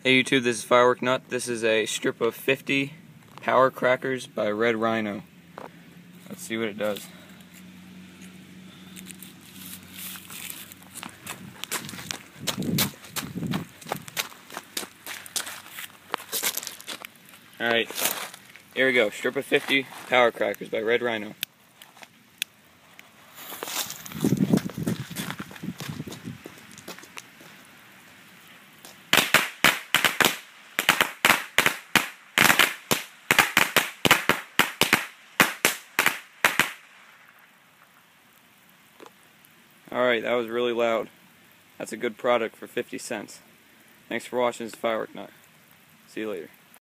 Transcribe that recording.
Hey YouTube, this is Firework Nut. This is a strip of 50 Power Crackers by Red Rhino. Let's see what it does. Alright, here we go. Strip of 50 Power Crackers by Red Rhino. Alright, that was really loud. That's a good product for 50 cents. Thanks for watching. This is Firework Nut. See you later.